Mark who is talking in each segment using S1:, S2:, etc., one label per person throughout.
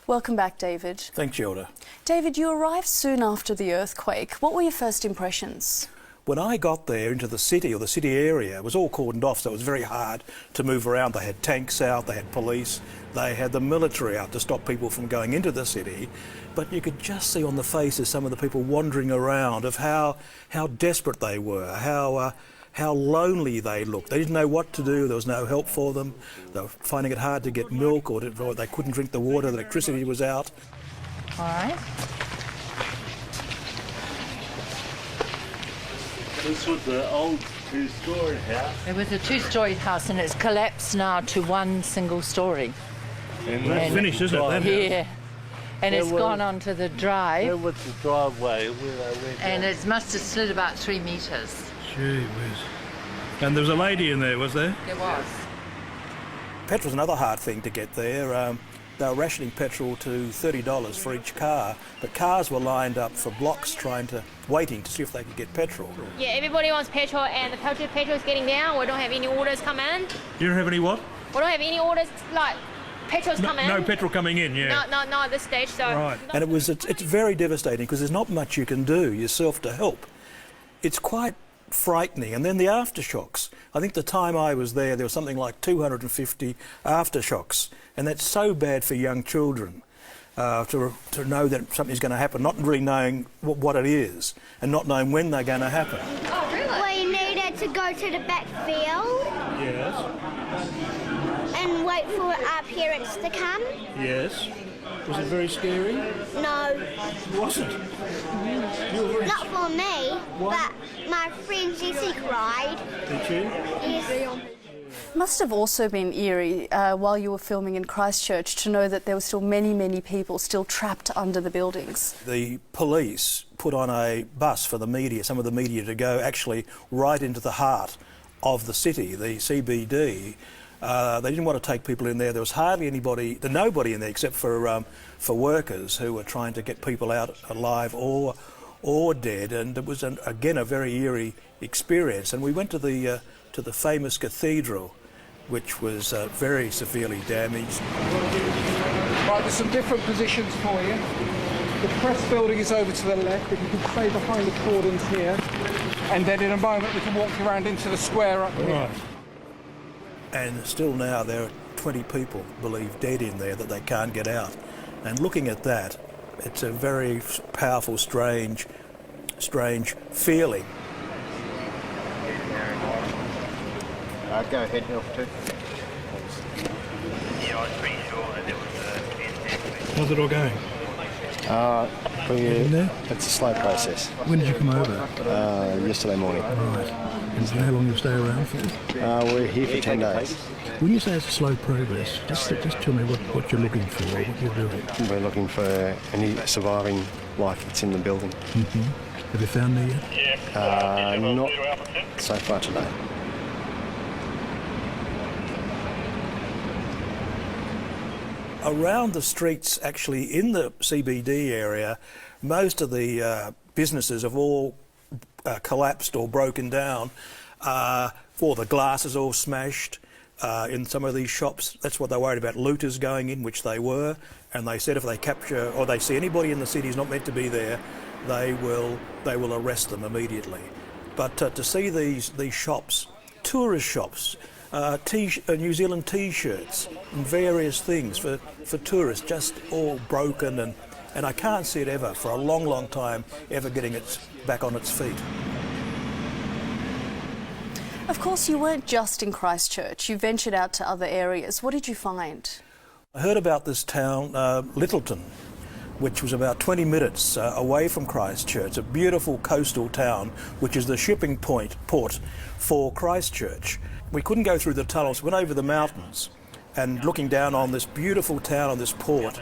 S1: Welcome back, David.
S2: Thanks, Yelda.
S1: David, you arrived soon after the earthquake. What were your first impressions?
S2: When I got there into the city, or the city area, it was all cordoned off, so it was very hard to move around. They had tanks out, they had police, they had the military out to stop people from going into the city. But you could just see on the faces some of the people wandering around of how desperate they were, how lonely they looked. They didn't know what to do, there was no help for them. They were finding it hard to get milk, or they couldn't drink the water, the electricity was out.
S3: All right.
S4: This was the old two-storey house.
S3: It was a two-storey house and it's collapsed now to one single story.
S4: And
S2: That's finished, isn't it?
S3: Yeah. And it's gone onto the drive.
S4: There was the driveway where they went
S3: And
S4: down.
S3: it must have slid about 3 metres.
S5: Gee whiz. And there was a lady in there, was there?
S3: There was.
S2: Petrol's another hard thing to get there. They were rationing petrol to $30 for each car, but cars were lined up for blocks waiting to see if they could get petrol.
S6: Yeah, everybody wants petrol and the petrol is getting down. We don't have any orders come in.
S5: You don't have any what?
S6: We don't have any orders, like, petrol's come in.
S5: No petrol coming in, yeah.
S6: No, at this stage, so...
S5: Right.
S2: And it's very devastating because there's not much you can do yourself to help. It's quite frightening. And then the aftershocks. I think the time I was there was something like 250 aftershocks. And that's so bad for young children to know that something's going to happen, not really knowing what it is and not knowing when they're going to happen.
S6: Oh, really?
S7: We needed to go to the back field
S5: Yes.
S7: and wait for our parents to come.
S5: Yes. Was it very scary?
S7: No,
S5: It wasn't.
S7: not for me, but my friend Jessie cried.
S5: Did you?
S7: Yes.
S1: Must have also been eerie while you were filming in Christchurch to know that there were still many, many people still trapped under the buildings.
S2: The police put on a bus for the media, some of the media, to go actually right into the heart of the city, the CBD. They didn't want to take people in there. There was hardly nobody in there except for workers who were trying to get people out alive or dead. And it was again a very eerie experience. And we went to the famous cathedral, which was very severely damaged.
S8: Right, there's some different positions for you. The press building is over to the left, if you can stay behind the cordons here. And then in a moment we can walk you around into the square up here.
S5: Right.
S2: And still now there are 20 people believed dead in there that they can't get out. And looking at that, it's a very powerful, strange feeling.
S9: Go ahead, help too.
S4: Yeah, I was pretty sure that there was a fantastic.
S5: How's it all going? In there?
S9: It's a slow process.
S5: When did you come over?
S9: Yesterday morning.
S5: Right. And how long you stay around for?
S9: We're here for 10 days.
S5: When you say it's a slow progress, just tell me what you're looking for, what you're doing.
S9: We're looking for any surviving life that's in the building.
S5: Mm-hmm. Have you found any yet?
S9: Not so far today.
S2: Around the streets, actually in the CBD area, most of the businesses have all collapsed or broken down, or the glass is all smashed in some of these shops. That's what they're worried about, looters going in, which they were, and they said if they capture or they see anybody in the city who's not meant to be there, they will arrest them immediately. But to see these shops, tourist shops, New Zealand T-shirts and various things for tourists, just all broken, and I can't see it ever, for a long, long time, ever getting it back on its feet.
S1: Of course, you weren't just in Christchurch. You ventured out to other areas. What did you find?
S2: I heard about this town, Lyttelton, which was about 20 minutes away from Christchurch, a beautiful coastal town, which is the shipping port for Christchurch. We couldn't go through the tunnels, we went over the mountains, and looking down on this beautiful town, on this port,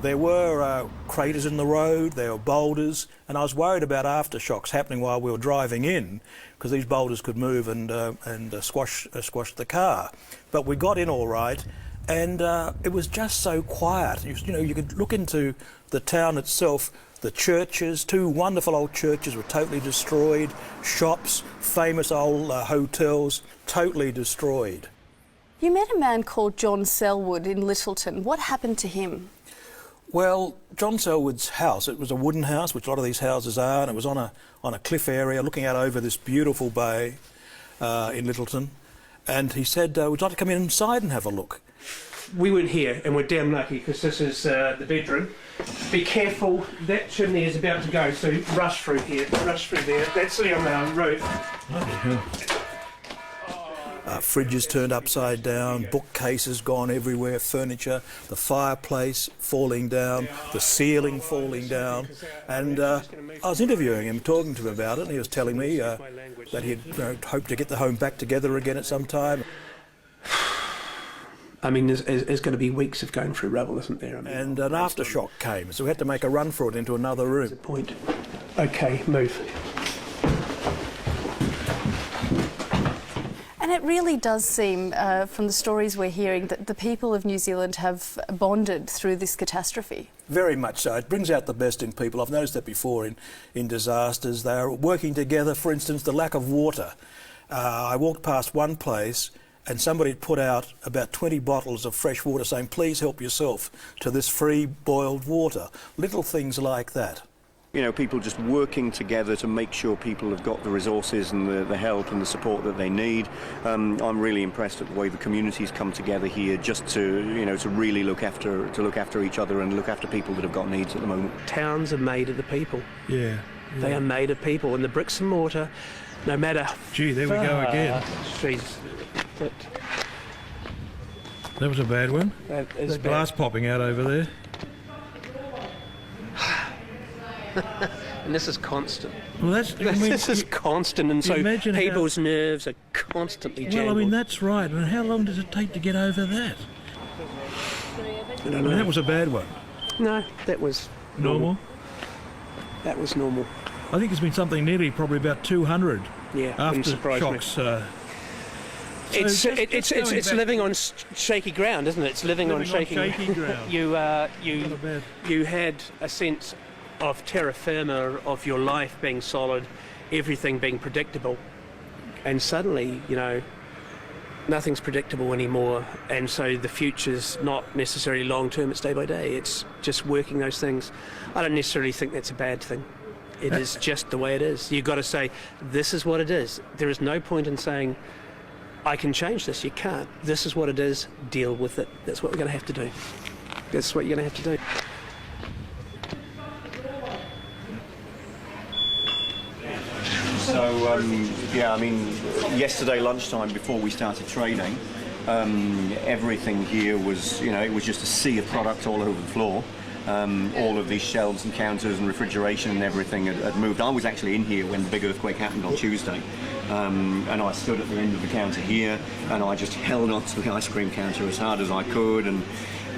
S2: there were craters in the road, there were boulders, and I was worried about aftershocks happening while we were driving in, because these boulders could move and squash the car. But we got in all right, and it was just so quiet. You could look into the town itself. The churches, 2 wonderful old churches were totally destroyed. Shops, famous old hotels, totally destroyed.
S1: You met a man called John Selwood in Littleton. What happened to him?
S2: Well, John Selwood's house, it was a wooden house, which a lot of these houses are, and it was on a cliff area looking out over this beautiful bay in Littleton. And he said, would you like to come inside and have a look?
S10: We weren't here, and we're damn lucky because this is the bedroom. Be careful, that chimney is about to go, so rush through here, rush through there. That's the roof.
S5: Bloody hell.
S2: Fridges turned upside down, bookcases gone everywhere, furniture, the fireplace falling down, the ceiling falling down. And I was interviewing him, talking to him about it, and he was telling me that he'd hoped to get the home back together again at some time.
S10: I mean, there's going to be weeks of going through rubble, isn't there? I mean,
S2: And an aftershock came, so we had to make a run for it into another room.
S10: point. Okay, move.
S1: And it really does seem, from the stories we're hearing, that the people of New Zealand have bonded through this catastrophe.
S2: Very much so. It brings out the best in people. I've noticed that before in disasters. They are working together. For instance, the lack of water. I walked past one place and somebody had put out about 20 bottles of fresh water saying, please help yourself to this free boiled water. Little things like that.
S11: You know, people just working together to make sure people have got the resources and the help and the support that they need. I'm really impressed at the way the community's come together here just to really look after each other and look after people that have got needs at the moment.
S10: Towns are made of the people.
S5: Yeah.
S10: They are made of people, and the bricks and mortar, no matter...
S5: Gee, there we go again.
S10: Jeez.
S5: That was a bad one.
S10: That is
S5: There's glass popping out over there.
S10: And this is constant.
S5: Well,
S10: This is constant, and so
S5: imagine
S10: people's nerves are constantly jangled.
S5: Well, I mean, that's right. And how long does it take to get over that?
S10: I don't know.
S5: That was a bad one.
S10: No, that was
S5: Normal?
S10: That was normal.
S5: I think it's been something nearly probably about 200
S10: Yeah, wouldn't surprise me.
S5: aftershocks.
S10: It's living on shaky ground, isn't it? It's living on shaky
S5: ground.
S10: You had a sense of terra firma, of your life being solid, everything being predictable, and suddenly, nothing's predictable anymore, and so the future's not necessarily long term, it's day by day. It's just working those things. I don't necessarily think that's a bad thing. It is just the way it is. You've got to say, this is what it is. There is no point in saying, I can change this. You can't. This is what it is. Deal with it. That's what we're going to have to do. That's what you're going to have to do.
S11: So, yesterday lunchtime before we started trading, everything here was, it was just a sea of product all over the floor. All of these shelves and counters and refrigeration and everything had moved. I was actually in here when the big earthquake happened on Tuesday, and I stood at the end of the counter here and I just held onto the ice cream counter as hard as I could, and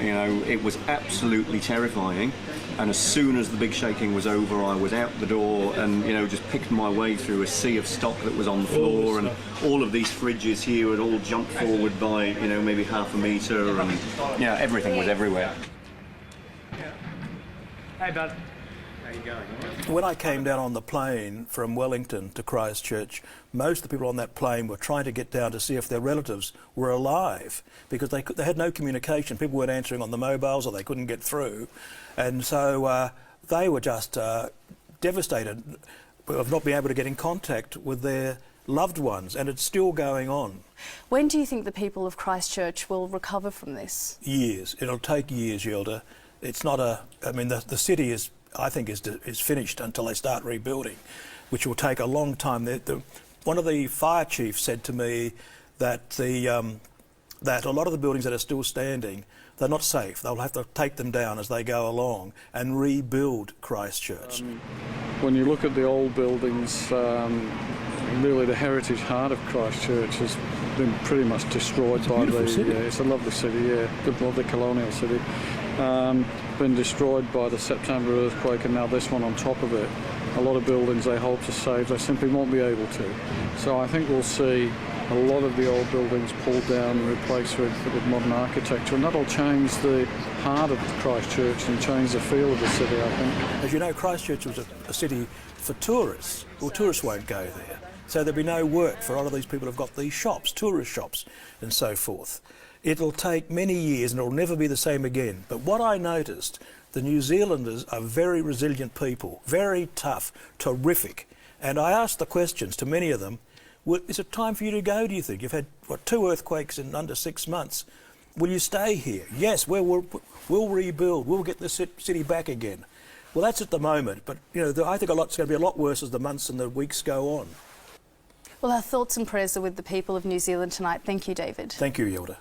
S11: it was absolutely terrifying. And as soon as the big shaking was over, I was out the door and just picked my way through a sea of stock that was on the floor, and all of these fridges here had all jumped forward by maybe half a metre, and everything was everywhere.
S10: Hey, bud.
S11: How you going?
S2: When I came down on the plane from Wellington to Christchurch, most of the people on that plane were trying to get down to see if their relatives were alive, because they had no communication. People weren't answering on the mobiles, or they couldn't get through. And so they were just devastated of not being able to get in contact with their loved ones, and it's still going on.
S1: When do you think the people of Christchurch will recover from this?
S2: Years. It'll take years, Yelda. It's not the city is finished until they start rebuilding, which will take a long time. One of the fire chiefs said to me that that a lot of the buildings that are still standing, they're not safe. They'll have to take them down as they go along and rebuild Christchurch.
S12: When you look at the old buildings, really the heritage heart of Christchurch has been pretty much destroyed by the...
S5: city.
S12: Yeah, it's a lovely city, yeah, good lovely colonial city. Been destroyed by the September earthquake, and now this one on top of it. A lot of buildings they hope to save, they simply won't be able to. So I think we'll see a lot of the old buildings pulled down and replaced with modern architecture, and that'll change the heart of Christchurch and change the feel of the city, I think.
S2: As you know, Christchurch was a city for tourists. Well, tourists won't go there. So there'll be no work for a lot of these people who've got these shops, tourist shops and so forth. It'll take many years and it'll never be the same again. But what I noticed, the New Zealanders are very resilient people, very tough, terrific. And I asked the questions to many of them, is it time for you to go, do you think? You've had, 2 earthquakes in under 6 months. Will you stay here? Yes, we'll rebuild, we'll get the city back again. Well, that's at the moment, but I think it's going to be a lot worse as the months and the weeks go on.
S1: Well, our thoughts and prayers are with the people of New Zealand tonight. Thank you, David.
S2: Thank you, Yilda.